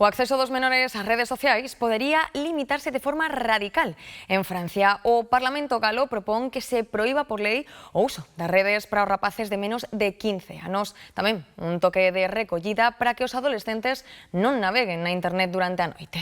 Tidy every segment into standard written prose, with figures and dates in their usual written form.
O acceso dos menores ás redes sociais podería limitarse de forma radical. En Francia, o Parlamento galo propón que se proíba por lei o uso das redes para os rapaces de menos de 15 anos. Tamén un toque de recollida para que os adolescentes non naveguen na internet durante a noite.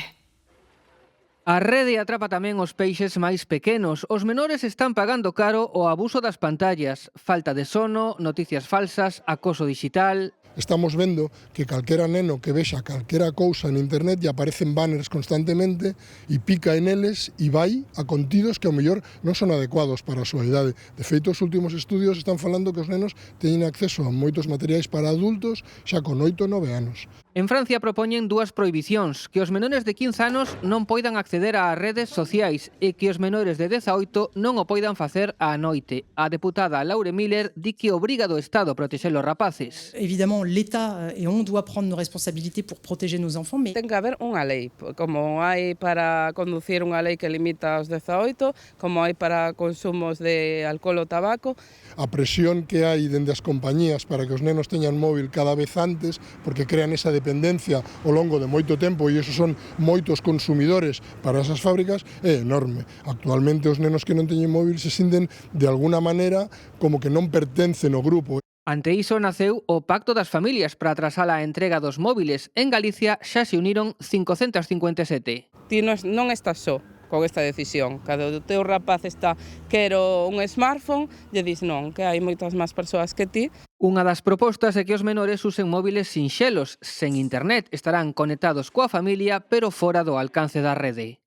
A rede atrapa tamén os peixes máis pequenos. Os menores están pagando caro o abuso das pantallas, falta de sono, noticias falsas, acoso digital. Estamos vendo que calquera neno que vexa calquera cousa en internet e aparecen banners constantemente e pica en eles e vai a contidos que ao mellor non son adecuados para a súa idade. De feito, os últimos estudios están falando que os nenos teñen acceso a moitos materiais para adultos xa con 8 ou 9 anos. En Francia propoñen dúas prohibicións, que os menores de 15 anos non poidan acceder ás redes sociais e que os menores de 18 non o poidan facer á noite. A deputada Laure Miller di que obriga do Estado a protexer os rapaces. Évidemment, l'État et on doit prendre nos responsabilités pour protéger nos enfants, mais ten que haber unha lei, como hai para conducir unha lei que limita aos 18, como hai para consumos de alcohol ou tabaco. A presión que hai dende as compañías para que os nenos teñan móvil cada vez antes, porque crean esa dependencia ao longo de moito tempo e esos son moitos consumidores para esas fábricas, é enorme. Actualmente os nenos que non teñen móvil se sienten de alguna maneira como que non pertencen ao grupo. Ante iso naceu o Pacto das Familias para atrasar a entrega dos móviles. En Galicia xa se uniron 557. Ti non estás só con esta decisión. Cando o teu rapaz está quero un smartphone, lle dis non, que hai moitas máis persoas que ti. Unha das propostas é que os menores usen móviles sinxelos, sen internet, estarán conectados coa familia, pero fora do alcance da rede.